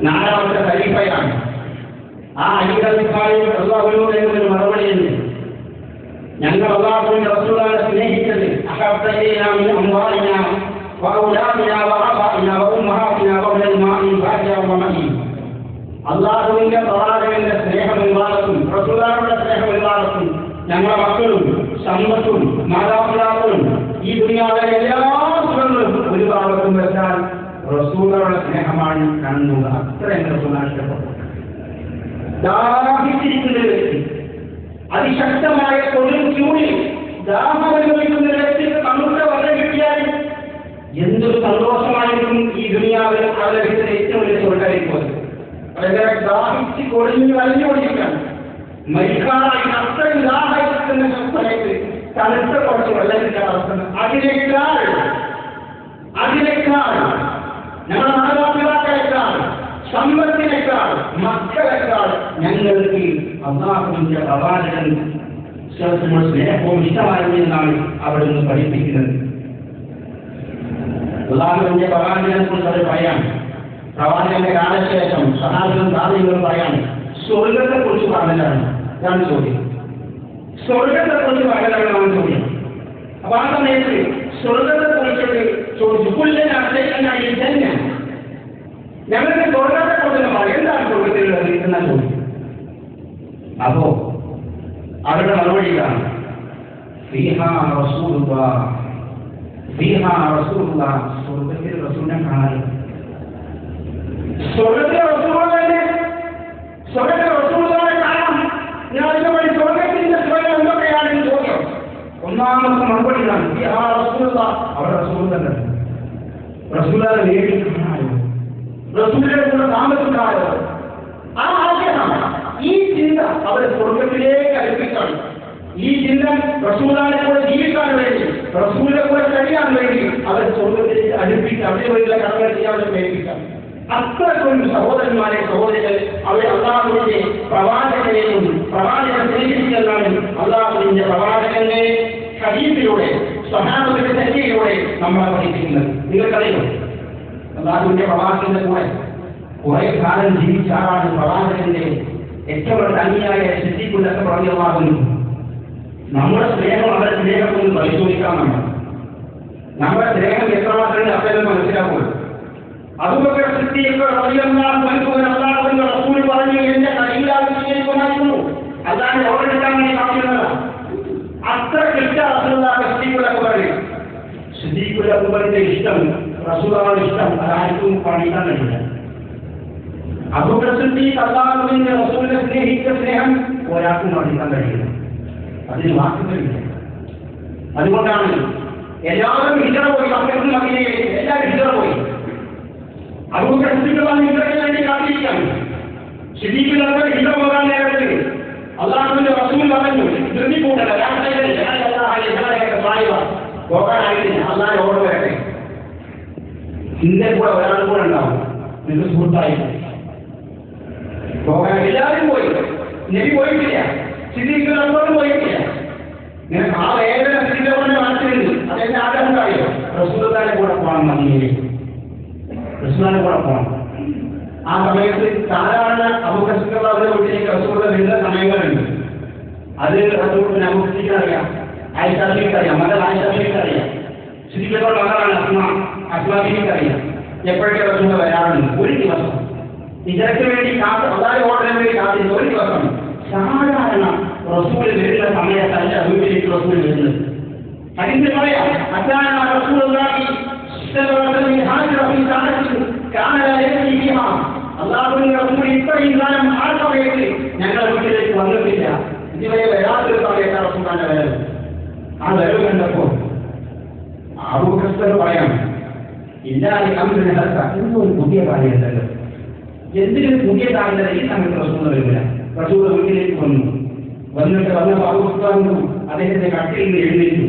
4ാമത്തെ ഖലീഫയാണ്. ആ അലി ഇബ്നു അബീ ത്വാലിബ് റളിയല്ലാഹു അൻഹു എന്നൊരു മറുപടിയുണ്ട്, ഞങ്ങൾ അല്ലാഹുവിന്റെ റസൂലിനെ സ്നേഹിച്ചത് അഹബ്ബന മിൻ അംവാലിന വഔലാദിന വഅബാഇന വഉമ്മഹാതിന വഉലമാഇ ബാദിയ വമഇ. അല്ലാഹുവിന്റെ പ്രവാചകന്റെ സ്നേഹം വിവാദത്തും റസൂലുള്ളാഹിയുടെ സ്നേഹം വിവാദത്തും ഞങ്ങളുടെ മക്കളും സമ്പത്തും മാതാപിതാക്കളും ഈ ദുനിയാവിലെ എല്ലാ സുഖങ്ങളും ഒരു ഭാഗത്തും വെച്ചാൽ റസൂലുള്ളാഹിയുടെ സ്നേഹമാണ് കാണുന്നത്. അത്രയും റസൂലുള്ളാഹി ഇഷ്ടപ്പെട്ടു. ദാഹിച്ചിരിക്കുന്ന വ്യക്തി, അതിശക്തമായ കൊടും ചൂടിൽ ദാഹം അനുഭവിക്കുന്ന വ്യക്തിക്ക് തങ്ങളുടെ വരം കിട്ടിയാൽ എന്തൊരു സന്തോഷമായിരിക്കും ഈ ദുനിയാവിൽ അവരുടെ വീട്ടിൽ ഏറ്റവും വലിയ സ്വർഗ്ഗമായിരിക്കും. അവരെ ദാഹിച്ച് കൊടിഞ്ഞു വലിഞ്ഞുകൊണ്ടിരിക്കുകയാണ്. മരിക്കാറായി അത്രയും ദാഹിക്കുന്ന സമയത്ത് തണുത്ത കുറച്ച് വെള്ളത്തിന്റെ അവസ്ഥ. അതിനേക്കാൾ ഞങ്ങളുടെ മാതാപിതാക്കളെക്കാൾ സമ്പത്തിനേക്കാൾ മക്കളെക്കാൾ ഞങ്ങൾക്ക് അല്ലാഹുവിന്റെ പ്രവാചകൻ സ്നേഹവും ഇഷ്ടമായിരുന്നു എന്നാണ് അവിടെ നിന്ന് പഠിപ്പിക്കുന്നത്. അല്ലാഹുവിന്റെ പ്രവാചകനെ കുറിച്ച് അവർ പറയാം. പ്രവാചകന്റെ കാലശേഷം സഹാബികളും താബീഈങ്ങളും പറയാൻ സ്വർഗത്തെ കുറിച്ച് പറഞ്ഞതാണ്. ഇതാണ് ചോദ്യം. സ്വർഗത്തെ കുറിച്ച് പറഞ്ഞതാണ് ചോദ്യം. അപ്പൊ ആ സമയത്ത് സ്വർഗത്തെ കുറിച്ചിട്ട് ചോദിച്ചു, പുല്ലനായി തന്നെ ഞങ്ങൾക്ക് സ്വർഗത്തെ കുറിച്ച് പറയാം, എന്താണ് സ്വർഗത്തിലുള്ളത് എന്നാ ചോദ്യം. അപ്പോ അവരുടെ മറുപടി ഇതാണ്, ഫീഹാ റസൂലുള്ളാഹ്, ഫീഹാ റസൂലുള്ളാഹ്, സ്വർഗത്തിൽ റസൂലിനെ കാണാൻ. സ്വർഗത്തിലെ റസൂലുള്ളാഹിനെ കാണാം. ഞാൻ സ്വർഗത്തിന്റെ സ്വയം എന്തൊക്കെയാണെന്ന് ചോദ്യം. ഒന്നാമത്തെ മറുപടി ഇതാണ്, ഫീഹാ റസൂലുള്ളാഹ്, അവിടെ റസൂൽ തന്നെ. റസൂലുള്ളാഹിനെ നേരിട്ട് കാണാനോ, റസൂലിന്റെ കൂടെ താമസിക്കാനോ, ആ ആഗ്രഹം, ഈ ചിന്ത അവരെ സ്വർഗത്തിലേക്ക് അടുപ്പിക്കാണ്. ഈ ചിന്ത റസൂലിനെ കൂടെ ജീവിക്കാൻ വേണ്ടി, റസൂലിനെ കൂടെ കഴിയാൻ വേണ്ടി അവരെ സ്വർഗത്തിലേക്ക് അടുപ്പിക്കുക, അവരെ വഴിയുള്ള കടമകൾ ചെയ്യാൻ പ്രേരിപ്പിക്കാം. അത്രക്കൊരു സഹോദരന്മാരെ സഹോദരികൾ അവർ അള്ളാഹുവിന്റെ പ്രവാചകനെയും പ്രവാചകൻ സ്വീകരിച്ചെന്നാണ് അള്ളാഹുവിന്റെ പ്രവാചകന്റെ ഹദീസിലൂടെ സ്വഹാബത്തിന്റെ ചര്യയിലൂടെ നമ്മളെ പഠിപ്പിക്കുന്നത്. നിങ്ങൾക്കറിയോ, അള്ളാഹുവിന്റെ പ്രവാചകന്റെ കൂടെ കുറെ കാലം ജീവിച്ച ആളാണ് പ്രവാചകന്റെ ഏറ്റവും വലിയ അന്യായ സിദ്ദീഖുല്ലൊക്കെ പറഞ്ഞാകുന്നു. നമ്മുടെ സ്നേഹം അവരുടെ സ്നേഹമൊന്നും പരിശോധിക്കാൻ വേണം. നമ്മുടെ സ്നേഹം എത്രമാത്രം അവരെ മനസ്സിലാക്കുക. അതുപോലെ സിദ്ദീഖ് അള്ളാഹുവിന്റെ റസൂൽ പറഞ്ഞു എന്റെ കയ്യിലാകുമായിരുന്നു, അല്ലാതെ ഓർഡെടുക്കാൻ വേണ്ടി കാണിക്കുന്നതാണ്. അത്ര സിദ്ദീഖുല്ലൊക്കെ പറയും. സിദ്ദീഖുല്ലൊക്കെ പറയുന്ന ഇഷ്ടം റസൂലാണ് ഇഷ്ടം, അതാർക്കും കാണിക്കാൻ കഴിയില്ല. അബൂബക്കർ സിദ്ദീഖ് അള്ളാഹുവിന്റെ റസൂലിനെ സ്നേഹിച്ച സ്നേഹം ഒരാൾക്കും കാണിക്കാൻ കഴിയില്ല, അതിന് വാക്കുകളില്ല. അതുകൊണ്ടാണ് എല്ലാവരും ഹിജറ പോയി, മക്കത്തും മദീനയിലേക്ക് എല്ലാവരും ഹിജറ പോയി. അബൂബക്കർ സിദ്ദീഖ് ഹിജറയ്ക്ക് വേണ്ടി കാത്തിരിക്കുകയാണ്. സിദ്ദീഖിൽ ഹിജറ പോകാൻ നേരത്ത് അള്ളാഹുവിന്റെ റസൂൽ പറഞ്ഞു, ധൃതിക്കൂട്ടല്ല, പോകാനായിട്ടില്ല, അള്ളാഹ് ഓർഡർ വരട്ടെ, ഇതിന്റെ കൂടെ ഒരാൾ കൂടെ ഉണ്ടാവും, നിങ്ങൾ സുഹൃത്തായിട്ട് പോകാൻ. എല്ലാവരും പോയി, നബി പോയിട്ടില്ല, സിദ്ദീഖ് അങ്ങോട്ട് പോയിട്ടില്ല. നിനക്ക് ആ വേദന സിദ്ദീഖിന്റെ മനസ്സിലുണ്ട്, അതെന്റെ ആഗ്രഹം അറിയോ, റസൂലുള്ളാഹിന്റെ കൂടെ പോകണം, മദീനയിലേക്ക് റസൂലിന്റെ കൂടെ പോകണം. ആ സമയത്ത് സാധാരണ അബൂബക്കർ സിദ്ദീഖിന്റെ വീട്ടിലേക്ക് റസൂലുള്ളാഹി വരുന്ന സമയങ്ങളുണ്ട്. അത് റസൂലിന് അബൂബക്കർ അറിയാം, ആയിഷ ബീവിക്ക് അറിയാം, മകൾ ആയിഷ ബീവിക്ക് അറിയാം, സിദ്ദീഖിന്റെ മകളാണ് അസ്മാ ബീവിക്ക് അറിയാം എപ്പോഴൊക്കെ റസൂൽ വരാറുണ്ട്. ഒരു ദിവസം ഹിജറയ്ക്ക് വേണ്ടി അള്ളാഹുവിന്റെ ഓർഡറിന് വേണ്ടി കാത്തിരുന്ന ഒരു ദിവസം സാധാരണ റസൂൽ വരുന്ന സമയത്തല്ല വീട്ടിലേക്ക് റസൂൽ വരുന്നത്. അതിന്റെ പറയാം, അള്ളാഹുവിന്റെ റസൂൽ ഇത്രയും കാലം ആ സമയത്ത് ഞങ്ങളുടെ വീട്ടിലേക്ക് വന്നിട്ടില്ല, ഇതുവരെ വരാത്തൊരു സമയത്താണ് റസൂലിന്റെ വരവ്. ആ വരവ് കണ്ടപ്പോ അബൂബക്കർ പറയാം, ഇല്ലാതെ ഒരു പുതിയ കാര്യമുണ്ടല്ലോ, എന്തിനും പുതിയ കാര്യമില്ല. ഈ സമയത്ത് റസൂൽ വരില്ല. റസൂൽ വീട്ടിലേക്ക് വന്നിട്ട് വന്നപ്പോൾ അബൂബക്കർ അദ്ദേഹത്തിന്റെ കട്ടിൽ നിന്ന് എഴുന്നേറ്റു.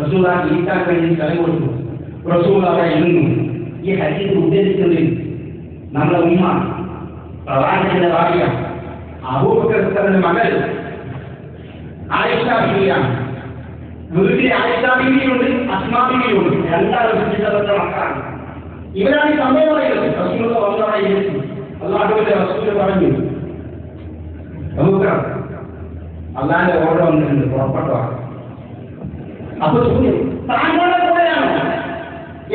റസൂൽ ഇരിക്കാൻ വേണ്ടി സ്ഥലം കൊടുത്തു. റസൂൽ അവിടെ ഇരുന്നു. ഈ ഹദീസ് ഉദ്ധരിച്ചത് നമ്മുടെ ഉമ്മ പ്രവാചകന്റെ ഭാര്യ അബൂബക്കറിന്റെ മകൾ ആയിഷ ബീവിയാണ്. വീട്ടിൽ ആയിഷ ബീവിയുണ്ട്, അസ്മാ ബീവിയുണ്ട്, രണ്ടാളും മക്കളാണ്. ഇവരാണ് ഈ സമയം പറയുന്നത്. റസൂൽ വന്നവിടെ ഇരുന്നു. അല്ലാഹുവിന്റെ റസൂൽ പറഞ്ഞു, അബൂബക്കർ അള്ളാന്റെ ഓർഡർ വന്നിട്ടുണ്ട്, പുറപ്പെട്ടോ. അപ്പൊ ചോദ്യം, താങ്കളുടെ കൂടെയാണ്,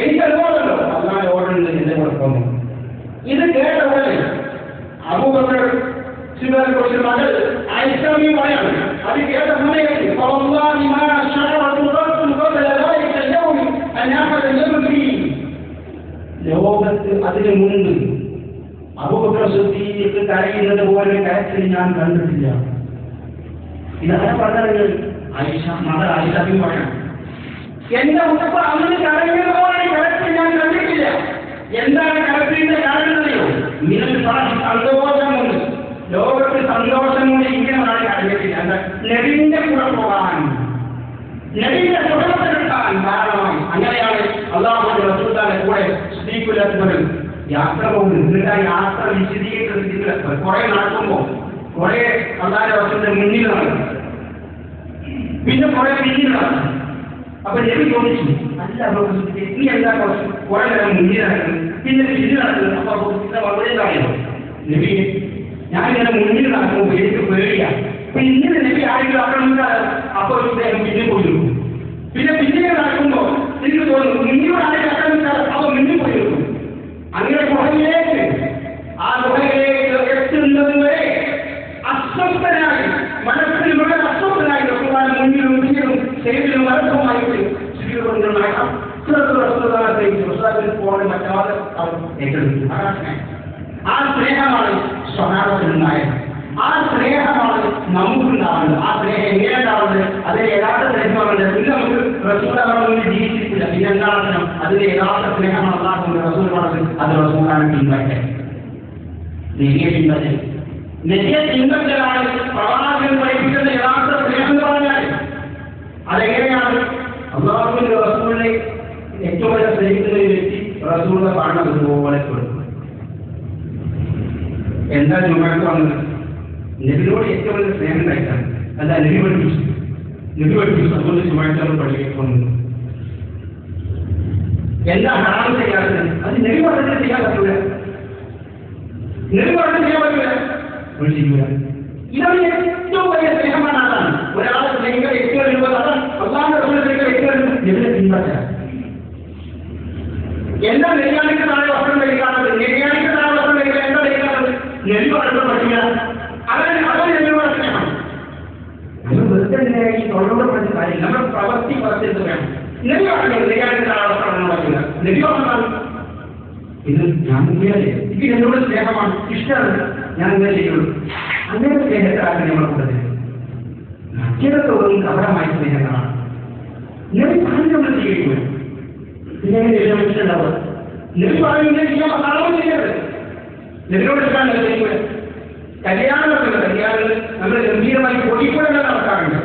എനിക്ക് അനുഭവമല്ലോ, അള്ളാന്റെ ഓർഡർ ഉണ്ട്, എന്റെ കൂടെ പോകുന്നു. ഇത് കേട്ട ഉടനെ അബൂബക്കർ സിദ്ദീഖിന്റെ മകൾ ആയിഷ ബീവി പറയാണ്, അത് കേട്ട സമയത്ത് ലോകത്ത് അതിനു മുൻപ് അബൂബക്കർ സിദ്ദീഖ് കരയുന്നത് പോലെ കരച്ചിൽ ഞാൻ കണ്ടിട്ടില്ല. ഇതാണ് പറഞ്ഞത്. ആയിഷ മകൾ ആയിഷ ബീവി പറയാണ്, എന്റെ ഉത്തപ്പ അന്ന് കരയുന്നത് പോലെ കരച്ചിൽ ഞാൻ കണ്ടിട്ടില്ല. എന്താണ് കരച്ചിലിന്റെ കാരണമറിയോ? സന്തോഷമുണ്ട്, ലോകത്ത് സന്തോഷമുണ്ട്, ഇങ്ങനെയാണ് കരഞ്ഞിട്ടില്ല. നബിന്റെ കൂടെ പോകാൻ, നബിന്റെ സുഖത്തെ കിട്ടാൻ കാരണമായി. അങ്ങനെയാണ് അല്ലാഹുവിന്റെ റസൂലിന്റെ കൂടെ സിദ്ദീഖുൽ യാത്ര പോകുന്നത്. എന്നിട്ട് ആ യാത്ര വിശദീകരിച്ച് കുറെ നടക്കുമ്പോൾ കുറെ അല്ലാഹുവിന്റെ റസൂലിന്റെ മുന്നിൽ നടക്കും, പിന്നെ കുറെ പിന്നിൽ നടക്കും. അപ്പൊ നബി ചോദിച്ചു, അല്ല നീ എന്താ കുറെ നേരം മുന്നിൽ നടക്കുന്നത്, പിന്നെ പിന്നിൽ നടക്കുന്നത്? അപ്പൊ വളരെ കാര്യമോ നബി, ഞാൻ ഇങ്ങനെ മുന്നിൽ നടക്കുമ്പോൾ എനിക്ക് പേടിയാണ്. അപ്പൊ ഇങ്ങനെ നബി ആരെങ്കിലും ആക്രമിച്ചാൽ അപ്പൊ അദ്ദേഹം പിന്നിൽ പോയിരുന്നു. പിന്നെ പിന്നീട് നടക്കുമ്പോൾ എനിക്ക് തോന്നുന്നു മുന്നിലൂടെ ആരെങ്കിലും ആക്രമിച്ചാൽ അവ മുന്നിൽ പോയിരുന്നു. അങ്ങനെ ഗുഹയിലേക്ക്, ആ ഗുഹയിലേക്ക് എത്തുന്നത് വരെ അസ്വസ്ഥനായി, മനസ്സിൽ വളരെ അസ്വസ്ഥനായി മുന്നിലും പിന്നിലും സൈഡിലും വലത്തുമായിട്ട് സ്ഥിതികൊണ്ട് നടക്കാം. പോലെ മറ്റാതെ അവർ ഏറ്റെടുത്തു. ആ സ്നേഹമാണ് സ്വഹാബത്തിനുണ്ടായത്. ആ സ്നേഹമാണ് നമുക്കുണ്ടാവുന്നത്. ആ സ്നേഹം എങ്ങനെയുണ്ടാവുന്നത്? അതിന് യഥാർത്ഥ സ്നേഹമാണ്. പിന്നെ നമുക്ക് റസൂലുള്ളാഹിനെ ജീവിച്ചിട്ടില്ല, പിന്നെ എന്താണ് അതിന്റെ യഥാർത്ഥ സ്നേഹമാണ് അല്ലാഹുവിന്റെ റസൂലാണ്. അത് റസൂലാണ് പിൻപറ്റൽ, നെയ്യെ പിൻപറ്റൽ. നെയ്യെ പിൻപറ്റലാണ് പ്രവാചകൻ പഠിപ്പിക്കുന്ന യഥാർത്ഥ സ്നേഹം എന്ന് പറഞ്ഞാൽ. അതെങ്ങനെയാണ്? അല്ലാഹുവിന്റെ റസൂലിനെ ഏറ്റവും വലിയ സ്നേഹിക്കുന്ന ഒരു വ്യക്തി റസൂലിനെ പറഞ്ഞതുപോലെ കൊടുക്കും. അതെന്താ നബി പഠിപ്പിച്ചു അതുകൊണ്ട് ചുമഴ്ച നമ്മൾ പഠിക്കുന്നു. എന്താ ഹറാം ചെയ്യാത്തത്? അത് നബി പറഞ്ഞിട്ട് ചെയ്യാൻ പറ്റൂല. ചെയ്യൂല. ഇതാണ് ഏറ്റവും വലിയ സ്നേഹമാണ്. അതാണ് ഒരാളെ സ്നേഹിക്കാൻ ഏറ്റവും വരുമ്പോൾ അതാണ് അള്ളാഹുവിന്റെ ഇതിനെ പിൻപറ്റുക. എന്താ നെയ്യാണിക്ക് താഴെ വസ്ത്രം കഴിക്കാത്തത്? നെയ്യാണിക്ക് താഴെ വസ്ത്രം കഴിക്കാൻ എന്താ കഴിക്കാത്തത്? നെല്ല് വളർത്താൻ പറ്റില്ല. അതാണ് നെല്ലുകളുടെ സ്നേഹം. നമ്മൾ വെറുതെ ഈ തൊഴിലോട് പഠിച്ച കാര്യം നമ്മൾ പ്രവർത്തി പറഞ്ഞിട്ട് വേണം. നെല്ല് വളർത്തുന്നത് നെയ്യാണിക്ക് താഴെ വസ്ത്രം പറ്റില്ല. നെല്ല് വളർത്താൻ ഇത് ഞാൻ മുങ്ങിയാലേ എനിക്ക് എന്നോട് സ്നേഹമാണ്, ഇഷ്ടമാണ്, ഞാൻ ഇങ്ങനെ ചെയ്യുള്ളൂ. അങ്ങനെ സ്നേഹത്തിലാക്കി നമ്മളെ കൂട്ടത്തിൽ മറ്റേതൊക്കെ കപടമായ സ്നേഹങ്ങളാണ്. ഞാൻ നമ്മൾ സ്വീകരിക്കുക. പിന്നെ ഇഷ്ടമുണ്ടാവുക നെല്ല് പറയുന്നത് ചെയ്യാൻ സാധനം ചെയ്യരുത്. നെല്ലോട് എടുക്കാൻ ചെയ്യുക. കല്യാണങ്ങൾ നമ്മൾ ഗംഭീരമായി പൊടിക്കൂടെ നടക്കാറുണ്ട്.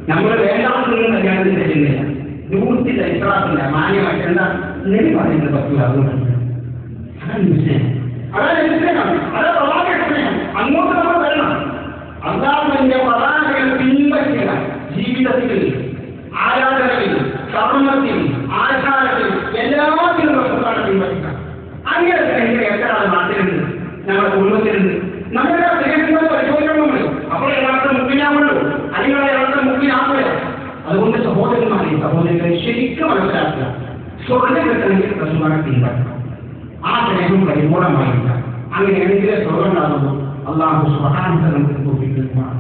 നമ്മൾ വേണ്ടാത്തൊന്നും കല്യാണത്തിന് ചെയ്യുന്നില്ല. ദൂരത്തില്ല, ഇത്രാത്തില്ല, മാന്യമായിട്ട് എന്താ നെല്ല് പറയുന്നത് പറ്റൂല. അതുകൊണ്ട് അതാണ് സ്നേഹം. അതാണ് സ്നേഹം. അതാ പ്രവാചക സ്നേഹം. അങ്ങോട്ട് നമ്മൾ വരണം. അള്ളാഹുവിന്റെ പ്രവാചകൻ പിൻപറ്റുക. ജീവിതത്തിൽ, ആരാധനയിൽ, കർമ്മത്തിൽ, ആചാരത്തിൽ എല്ലാത്തിലും റസൂലാണ് പിൻപറ്റുക. അങ്ങനെ സ്നേഹിക്കുന്ന എത്ര ആൾ നാട്ടിലുണ്ട്, നമ്മുടെ കുടുംബത്തിലുണ്ട്. നമ്മുടെ സ്നേഹത്തിന്റെ പരിശോധനകളുണ്ട്. അപ്പോൾ യഥാർത്ഥ മുക്കിനാവുള്ളൂ, അല്ലെങ്കിൽ യഥാർത്ഥ മുക്കിനാവില്ല. അതുകൊണ്ട് സഹോദരന്മാരെ ശരിക്കും മനസ്സിലാക്കുക. സ്വർണ്ണം കിട്ടണമെങ്കിൽ റസൂലിനെ പിൻപറ്റണം. ആ സ്നേഹം പരിപൂർണമായില്ല. അങ്ങനെയാണെങ്കിൽ സ്വർണ്ണം ഉണ്ടാകുന്നു. അള്ളാഹു സുബ്ഹാനഹു വ തആല നമുക്ക് തോന്നിക്കുന്നതാണ്.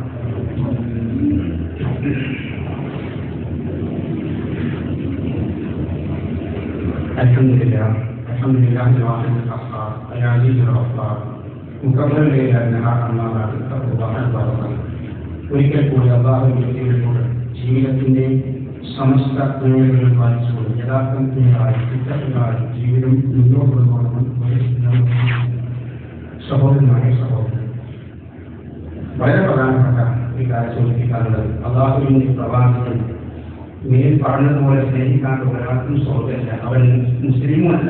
അൽഹംദുലില്ലാഹി വാഹിദുൽ ഖഹാർ അൽ-അസീസുൽ ഗഫാർ മുകബ്ബൽ ഒരിക്കൽ കൂടി അള്ളാഹുവിന്റെ ജീവിതത്തിന്റെ സമസ്ത മേഖലകൾ പാലിച്ചുകൊണ്ട് യഥാർത്ഥത്തിനായി ചിത്രത്തിനായി ജീവിതം മുന്നോട്ട് കൊണ്ടുപോകണം. സഹോദരന്മാരെ വളരെ പ്രധാനപ്പെട്ട ഈ കാര്യം സൂചിപ്പിക്കാനുള്ളത് അള്ളാഹുവിന്റെ പ്രവാചകൻ മേൽ പറഞ്ഞതുപോലെ സ്നേഹിക്കാണ്ട് ഒരാൾക്കും സഹോദരല്ല. അവൻ മുസ്ലിമും അല്ല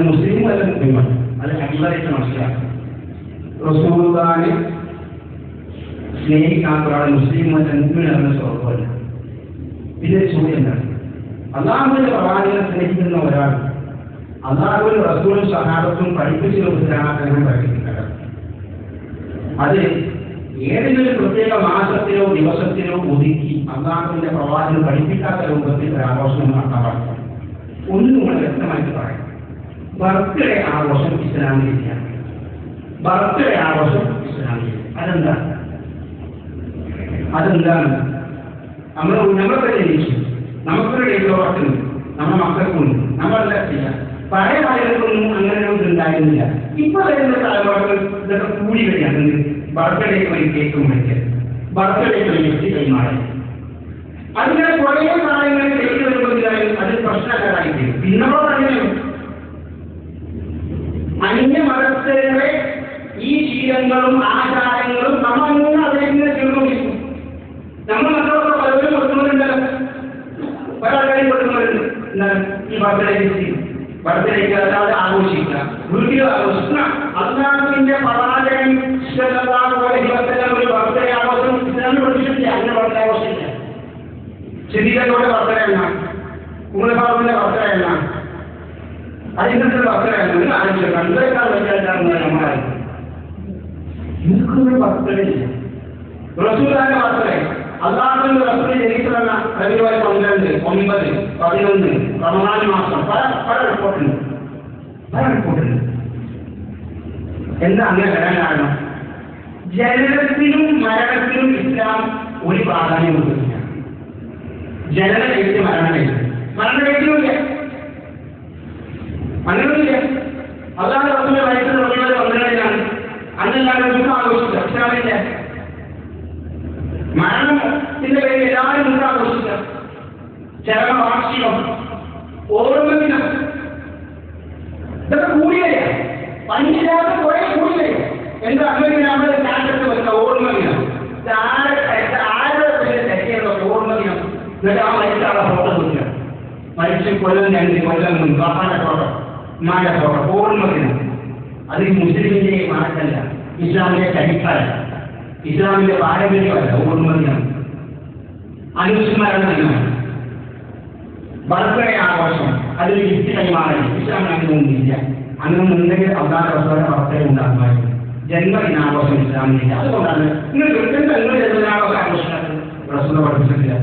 മുസ്ലിമല്ല. അത് അടിവരയിട്ട് മനസ്സിലാക്കും. റസൂലുള്ളാഹിനെ സ്നേഹിക്കാത്ത ഒരാളെ മുസ്ലിമല്ല, മുസ്ലിമല്ല, സഹോദരല്ല. ഇതിന്റെ ചോദ്യം എന്താണ്? അള്ളാഹുവിന്റെ പ്രവാചകനെ സ്നേഹിക്കുന്ന ഒരാൾ അള്ളാഹുവിന്റെ റസൂലും സഹാബത്തും പഠിപ്പിച്ച രൂപത്തിലാണ് അദ്ദേഹം പഠിപ്പിക്കുന്നത്. അത് ഏതെങ്കിലും പ്രത്യേക മാസത്തിലോ ദിവസത്തിലോ ഒതുക്കി അള്ളാഹുവിന്റെ പ്രവാചകൻ പഠിപ്പിക്കാത്ത രൂപത്തിൽ ഒരു ആഘോഷം നടത്താൻ പാടില്ല. ഒന്നും കൂടെ വ്യക്തമായിട്ട് പറയാം. ബർത്ത്ഡേ ആഘോഷം ഇസ്ലാമികയാണ്. അതെന്താണ്? നമ്മളൊക്കെ ജനിച്ചു, നമുക്കൊരു ഡേറ്റ് ഓഫ് ബർത്ത് ഉണ്ട്, നമ്മുടെ മക്കൾക്കുണ്ട്, നമ്മളെല്ലാം ചെയ്യാം. പഴയ ആളുകൾക്കൊന്നും അങ്ങനെ ഒന്നും ഉണ്ടായിരുന്നില്ല. ഇപ്പൊ വരുന്ന തലമുറകൾ ഇതൊക്കെ കൂടി വരികയാണ്. ബർത്ത്ഡേക്ക് വേണ്ടി കേക്ക് മേടിക്കുക, ബർത്ത്ഡേക്ക് വേണ്ടി കൈമാറി, അതിങ്ങനെ കുറേ കാലങ്ങൾ ചെയ്തു വരുമ്പോഴായാലും അത് പ്രശ്നക്കാരായിത്തീരും. പിന്നോട് അങ്ങനെയും അന്യമതസ്ഥരുടെ ഈ ശീലങ്ങളും ആചാരങ്ങളും നമ്മളങ്ങനെ അതിനെ തീർന്നിരിക്കും. നമ്മൾ മക്കളൊക്കെ പലരും കൊടുക്കുന്നവരുണ്ടല്ലോ, പല ആൾക്കാരും കൊടുക്കുന്നവരുണ്ട്. എന്താണ് ഈ ബർത്ത്ഡേക്ക് അല്ലാതെ ആഘോഷിക്കുക, വീട്ടിൽ ആഘോഷിക്കുക. അള്ളാഹുവിന്റെ പ്രവാചകൻ ഒരു ബർത്ത്ഡേ ആഘോഷം ഇസ്ലാമിൽ പഠിച്ചിട്ടില്ല. അങ്ങനെ ബർത്ത്ഡേ ആഘോഷിക്കില്ല. ശരീരത്തോടെ ബർത്ത്ഡേ എന്നാണ്, ഉമ്മയുടെ ബർത്ത്ഡേ എന്നാണ്, അതിന്റെ ബർത്ത്ഡേ എന്നാണ് ആലോചിക്കുക. ഇവരെക്കാൾ വെച്ചാൽ നമ്മളായി ഇവർക്കൊരു ബർത്ത്ഡേ ഇല്ല. റസൂലുള്ളാഹിന്റെ ബർത്ത്ഡേ, അള്ളാഹുവിന്റെ റസൂൽ ജനിച്ചതെന്ന ഫെബ്രുവരി 12, 9, 11, റമദാൻ മാസം പല റിപ്പോർട്ടുണ്ട്. എന്താ അങ്ങനെ വരാൻ കാരണം? ജനനത്തിനും മരണത്തിനും ഇസ്ലാം ഒരു പ്രാധാന്യം കൊടുക്കുന്നില്ല. ജനന കഴിച്ച് മരണം കഴിച്ചില്ല, അങ്ങനെയൊന്നുമില്ല. അള്ളാഹു റസൂലിന്റെ വയസ്സിൽ റമദാൻ 12-നാണ്. അന്നെല്ലാവരും ദുഃഖം ആഘോഷിക്കുക. ഇസ്ലാമിന്റെ മരണത്തിന്റെ പേരിൽ എല്ലാവരും ദുഃഖം ആഘോഷിക്കുക. ചരമവാർഷികം, ഓർമ്മദിനം, ഇതൊക്കെ കൂടിയേ പഞ്ചില്ലാത്ത കുറെ കൂടിയേ. എന്താ അങ്ങനെ നമ്മൾ സ്റ്റാറ്റസ് വെക്കുക? ഓർമ്മദിനം. ആരുടെ തെറ്റിയതൊക്കെ ഓർമ്മദിനം. എന്നിട്ട് ആ മരിച്ചാളെ ഫോട്ടോ വെക്കുക. മരിച്ച് കൊല്ലം 2 കൊല്ലം മുൻപ് ബാപ്പാന്റെ ഫോട്ടോ, ഉമ്മാന്റെ ഫോട്ടോ, ഓർമ്മദിനം. അത് മുസ്ലിമിന്റെ മാറ്റല്ല, ഇസ്ലാമിന്റെ ചരിത്രമല്ല. ഇസ്ലാമിന്റെ പാരമ്പര്യമല്ല, ഓർമ്മയാണ്. അനുസന്മാരാണ് നൽകുന്നത്. ബർത്ത്ഡേ ആഘോഷം, അതിൽ ഗിഫ്റ്റ് കൈമാറൽ ഇസ്ലാമിന് അങ്ങനെയൊന്നുമില്ല. അങ്ങനെ ഉണ്ടെങ്കിൽ അവതാര വസ്തുക്കളുടെ ബർത്ത്ഡേ ഉണ്ടാകുമായിരുന്നു. ജന്മദിനാഘോഷം ഇസ്ലാമിലില്ല. അതുകൊണ്ടാണ് നിങ്ങൾ ജന്മദിനാഘോഷം ആഘോഷിക്കാത്തത്. റസൂൽ പഠിപ്പിച്ചിട്ടില്ല,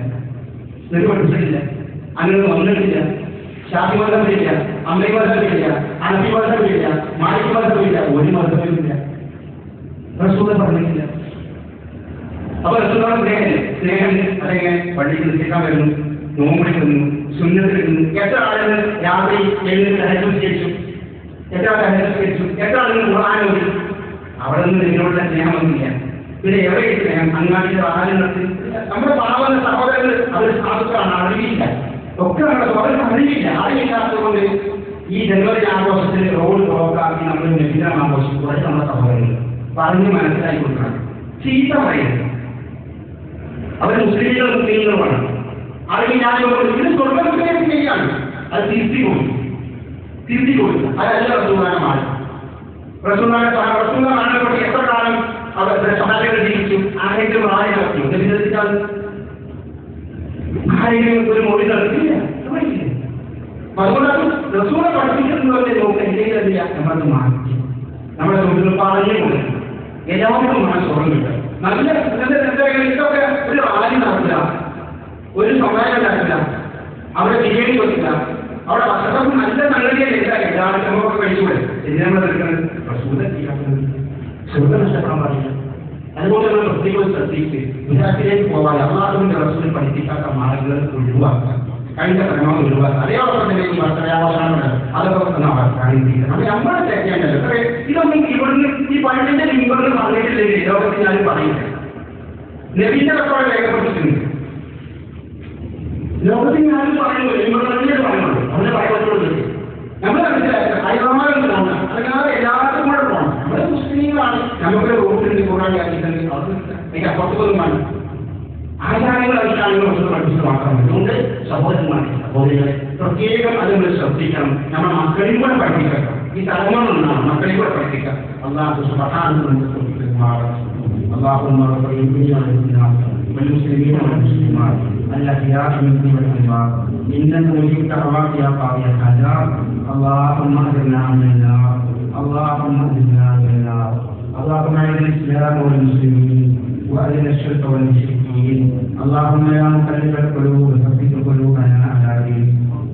പഠിപ്പിച്ചിട്ടില്ല, അങ്ങനെ വന്നിട്ടില്ല. ഷാഫി മതമില്ല, അമ്പി മതമില്ല, അനബി മതമില്ല, മാലിക് മതമില്ല, ഒരു മതമില്ല. റസൂൽ പറഞ്ഞിട്ടില്ല. അപ്പൊ റസൂലാണ് സ്നേഹം അതെങ്ങനെ പള്ളിയിൽ നിൽക്കാൻ വരുന്നു, നോമ്പെടുക്കുന്നു, സുന്നത്തിടുന്നു. എത്ര ആളുകൾ രാത്രി എഴുന്നേറ്റ് അനുസരിച്ചു, എത്ര അനുസരിച്ചു, എത്ര ആളുകൾ ഖുർആൻ ഓതി. അവിടെ നിന്ന് നിങ്ങളുടെ സ്നേഹമൊന്നുമില്ല. പിന്നെ എവിടെ സ്നേഹം? അങ്ങാടിയുടെ ആളുകൾക്ക് നമ്മുടെ പാവന സഹോദരങ്ങൾ അവർ സാധുക്കളാണ്, അറിയില്ല. ഒക്കെ നമ്മുടെ സഹോദരൻ അറിയില്ല. അറിയില്ലാത്തതുകൊണ്ട് ഈ ജന്മദിനാഘോഷത്തിന് റോഡ് ബ്ലോക്കാക്കി നമ്മൾ നബിദിനം ആഘോഷിക്കുക. നമ്മുടെ സഹോദരങ്ങൾ പറഞ്ഞ് മനസ്സിലാക്കി കൊടുക്കണം. ചീത്ത പറയുന്നത് അവർ മുസ്ലിങ്ങളുമാണ്. അല്ലെങ്കിൽ ഞാൻ ഇത് സ്വർഗം ചെയ്യാണ്, അത് തിരുത്തി കൊടുക്കും. അതല്ല റസൂലുള്ളാഹിന്റെ മരണപ്പെട്ട് എത്ര കാലം അവർ സഹായികൾ ജീവിച്ചു? ആരെങ്കിലും പ്രായം നടത്തി വിശ്വസിച്ചാൽ ആരെങ്കിലും ഒരു മൊഴി നടത്തിയില്ല. അതുകൊണ്ട് റസൂലെ പഠിപ്പിക്കുന്നവരെ നോക്ക് എന്തെങ്കിലുമില്ല നമ്മളത് മാറ്റി നമ്മുടെ സ്വന്തം പറഞ്ഞു കൊടുക്കും. എല്ലാവർക്കും സ്വർണ്ണം കിട്ടും. നല്ല ഇതൊക്കെ ഒരു റാലി നടത്തില്ല, ഒരു സമ്മേളനം നടത്തില്ല, അവിടെ ബിരിയാണി വെക്കില്ല, അവിടെ ഭക്ഷണം നല്ല സംഗതിയല്ല. എല്ലാവരും നമുക്കൊക്കെ കഴിച്ചുകൂടെ? എന്തിനാണ് എടുക്കുന്നത്? സുഖം നഷ്ടപ്പെടാൻ പാടില്ല. അതുകൊണ്ട് നമ്മൾ പ്രത്യേകം ശ്രദ്ധിച്ച് വിരാട്ടിലേക്ക് പോകാൻ അള്ളാഹുവിന്റെ റസൂലിനെ പഠിപ്പിക്കാത്ത മാർഗങ്ങൾ ഒഴിവാക്കുക, കഴിഞ്ഞ ക്രമം ഒഴിവാക്കുക. അതേപോലെ തന്നെ ഈ വർഷാവസാനങ്ങൾ അതൊക്കെ കാണിക്കുക. അത് നമ്മളെ തെറ്റേണ്ടത്. ഇതൊന്നും ഇവിടുന്ന് ഈ പള്ളിന്റെ ലിംബറിൽ പറഞ്ഞിട്ടില്ലെങ്കിൽ ലോകത്തിൽ ഞാനും പറയുന്നത് നബിന്റെ കത്തോടെ രേഖപ്പെടുത്തിയിട്ടുണ്ട്. ലോകത്തിൽ ഞാനും പറയുന്നു, ലിംബറിനെ പറയുന്നുള്ളൂ, അവരെ പറയുന്നുള്ളൂ. നമ്മൾ മനസ്സിലാക്കുക അയൽവാമാരുണ്ടാവണം, അല്ലാതെ എല്ലാവർക്കും കൂടെ പോകണം. നമ്മൾ മുസ്ലിങ്ങളാണ്, നമുക്കൊരു റൂട്ടിൽ കൂടാൻ കഴിക്കുന്നത് എനിക്ക് അപ്പുറത്തും വേണം. ആചാരങ്ങൾ അനുഷ്ഠാനങ്ങൾ ഒന്നും പഠിപ്പിച്ച് മാത്രമല്ല. അതുകൊണ്ട് സഹോദരന്മാരെ പ്രത്യേകം അതുകൊണ്ട് ശ്രദ്ധിക്കണം. നമ്മുടെ മക്കളെയും കൂടെ പഠിപ്പിക്കണം. ഈ തലമുറ മക്കളെയും കൂടെ പഠിപ്പിക്കാം. അള്ളാഹു സുബ്ഹാനഹു വ തആല اللهم اغفر لجميع والمسلمين والمسلمات الأحياء منهم والأموات إنك مجيب دعوات يا قاضي الحاجات. اللهم أجرنا من النار، اللهم أجرنا من النار. اللهم أعز الإسلام والمسلمين وأذل الشرك والمشركين. اللهم يا مقلب القلوب ثبت قلوبنا على دينك.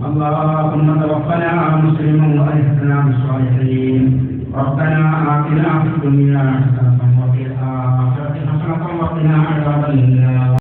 اللهم توفنا مسلما وألحقنا بالصالحين. ربنا آتنا في الدنيا حسنة وفي الآخرة حسنة وقنا عذاب النار.